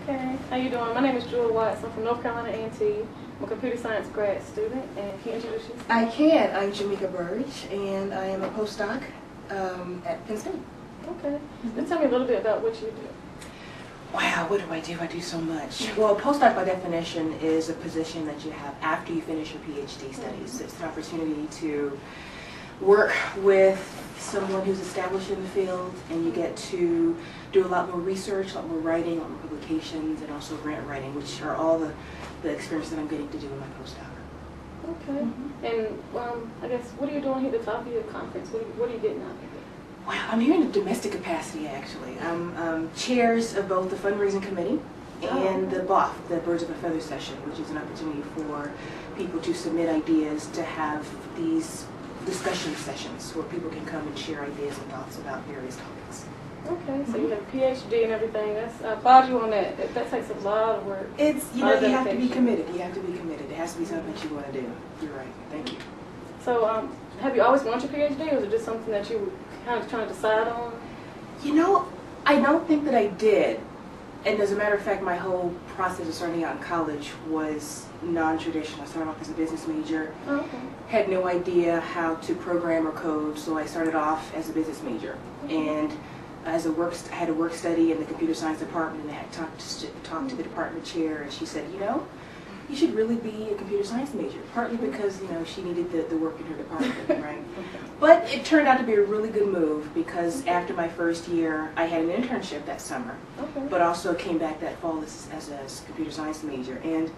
Okay, how you doing? My name is Jewel Watts. I'm from North Carolina A&T. I'm a computer science grad student, and can you introduce yourself? I can. I'm Jamika Burge, and I am a postdoc at Penn State. Okay. Then tell me a little bit about what you do. Wow, what do? I do so much. Well, postdoc by definition is a position that you have after you finish your PhD studies. It's an opportunity to work with someone who's established in the field, and you get to do a lot more research, a lot more writing, a lot more publications, and also grant writing, which are all the experience that I'm getting to do in my postdoc. Okay. And I guess, what are you doing here at the Tapia conference? What are you getting out of it? Wow, I'm here in a domestic capacity, actually. I'm chairs of both the fundraising committee and the BOF, the Birds of a Feather session, which is an opportunity for people to submit ideas, to have these discussion sessions where people can come and share ideas and thoughts about various topics. Okay, so you have a PhD and everything. I applaud you on that. That takes a lot of work. It's, you know, you have to be committed. You have to be committed. It has to be something that you want to do. You're right. Thank you. So, have you always wanted your PhD, or was it just something that you were kind of trying to decide on? You know, I don't think that I did. And as a matter of fact, my whole process of starting out in college was non-traditional. I started off as a business major, had no idea how to program or code, so I started off as a business major. And as I had a work study in the computer science department, and I had talked to the department chair, and she said, you know, you should really be a computer science major, partly because, you know, she needed the work in her department, right? But it turned out to be a really good move, because after my first year, I had an internship that summer, but also came back that fall as a computer science major. And,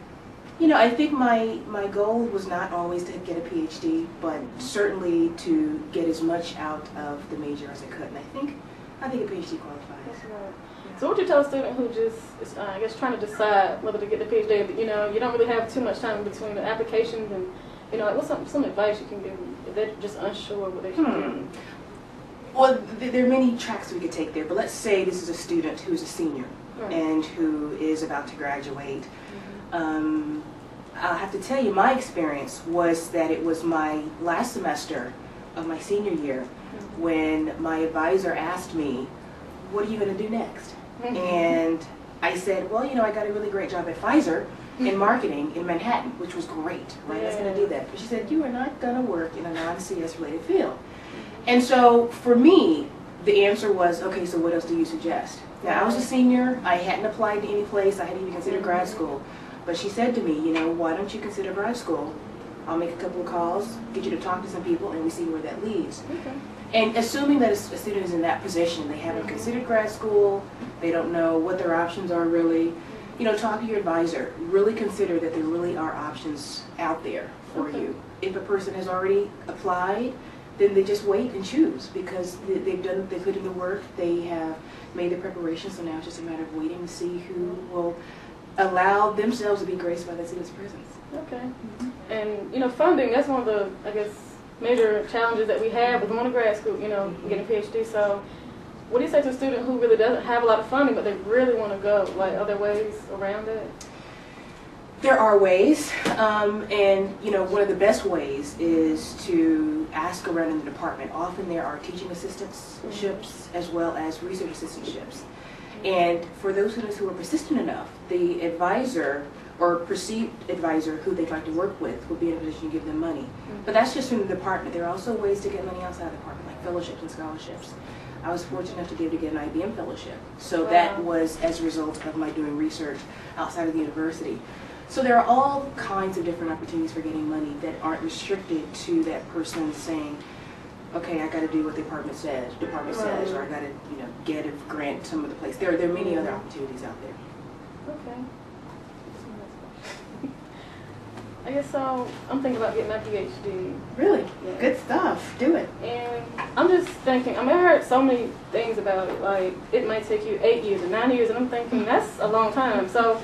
you know, I think my goal was not always to get a PhD, but certainly to get as much out of the major as I could. And I think a PhD qualifies. That's right. So what would you tell a student who just is, I guess, trying to decide whether to get the PhD, but, you know, you don't really have too much time between the applications, and, you know, like, what's some advice you can give them if they're just unsure what they should do? Well, there are many tracks we could take there, but let's say this is a student who's a senior and who is about to graduate. I'll have to tell you, my experience was that it was my last semester of my senior year when my advisor asked me, what are you going to do next? And I said, well, you know, I got a really great job at Pfizer in marketing in Manhattan, which was great, right? I was going to do that. But she said, you are not going to work in a non-CS related field. And so for me, the answer was, okay, so what else do you suggest? Now, I was a senior. I hadn't applied to any place. I hadn't even considered grad school. But she said to me, you know, why don't you consider grad school? I'll make a couple of calls, get you to talk to some people, and we see where that leads. And assuming that a student is in that position, they haven't considered grad school, they don't know what their options are really, you know, talk to your advisor. Really consider that there really are options out there for you. If a person has already applied, then they just wait and choose, because they've put in the work, they have made the preparation, so now it's just a matter of waiting to see who will allow themselves to be graced by that student's presence. Okay. And, you know, funding, that's one of the, I guess, major challenges that we have with going to grad school, you know, getting a PhD. So what do you say to a student who really doesn't have a lot of funding, but they really want to go? Like, are there ways around it? There are ways, and, you know, one of the best ways is to ask around in the department. Often there are teaching assistantships as well as research assistantships. And for those students who are persistent enough, the advisor or perceived advisor who they'd like to work with will be in a position to give them money. But that's just from the department. There are also ways to get money outside the department, like fellowships and scholarships. I was fortunate enough to be able to get an IBM fellowship. So that was as a result of my doing research outside of the university. So there are all kinds of different opportunities for getting money that aren't restricted to that person saying, okay, I got to do what the department says, or I got to, you know, get a grant some other place. There are many other opportunities out there. Okay. I guess so. I'm thinking about getting my PhD. Really? Yeah. Good stuff. Do it. And I'm just thinking, I mean, I heard so many things about it, like it might take you 8 years or 9 years, and I'm thinking that's a long time. So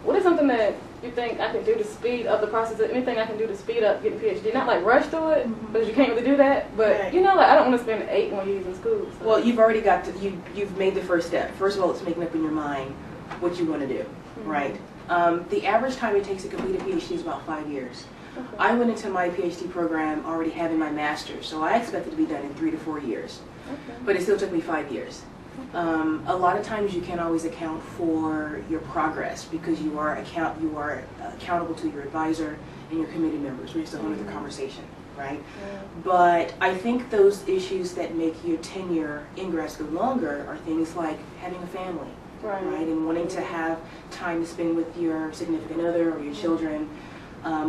what is something that you think I can do to speed up the process? Anything I can do to speed up getting a PhD? Not like rush through it, because you can't really do that. But you know, like, I don't want to spend 8 more years in school. So. Well, you've already got to, you've made the first step. First of all, it's making up in your mind what you want to do, right? The average time it takes to complete a PhD is about 5 years. I went into my PhD program already having my master's, so I expected to be done in 3 to 4 years. But it still took me 5 years. A lot of times you can't always account for your progress because you are accountable to your advisor and your committee members, which is a whole other conversation, right? Yeah. But I think those issues that make your tenure in grad school longer are things like having a family, right? And wanting to have time to spend with your significant other or your children.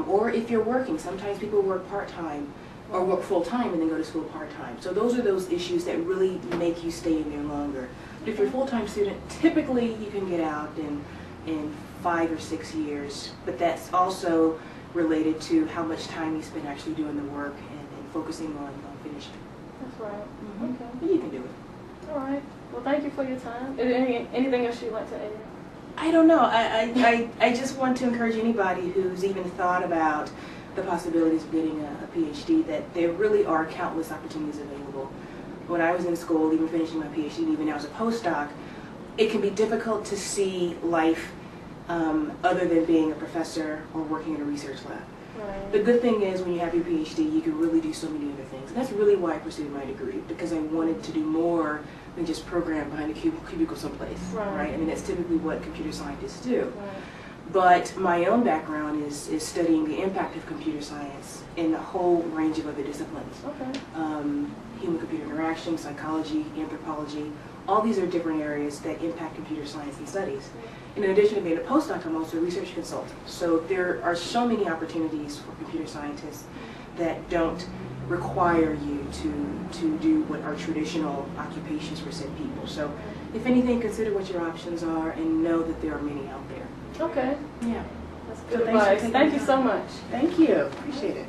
Or if you're working, sometimes people work part-time or work full-time and then go to school part-time. So those are those issues that really make you stay in there longer. But if you're a full-time student, typically you can get out in 5 or 6 years, but that's also related to how much time you spend actually doing the work and focusing on finishing. That's right. Okay. But you can do it. All right. Well, thank you for your time. Is there anything else you'd like to add? I don't know. I just want to encourage anybody who's even thought about the possibilities of getting a PhD that there really are countless opportunities available. When I was in school, even finishing my PhD, and even now as a postdoc, it can be difficult to see life other than being a professor or working in a research lab. Right. The good thing is when you have your PhD, you can really do so many other things. And that's really why I pursued my degree, because I wanted to do more than just program behind a cubicle someplace. Right? I mean, that's typically what computer scientists do. Right. But my own background is studying the impact of computer science in a whole range of other disciplines. Okay. Human-computer interaction, psychology, anthropology, all these are different areas that impact computer science and studies. And in addition to being a postdoc, I'm also a research consultant. So there are so many opportunities for computer scientists that don't require you to do what are traditional occupations for said people. So if anything, consider what your options are and know that there are many out there. Okay. Yeah. That's good advice. Thank you so much. Thank you. Appreciate it.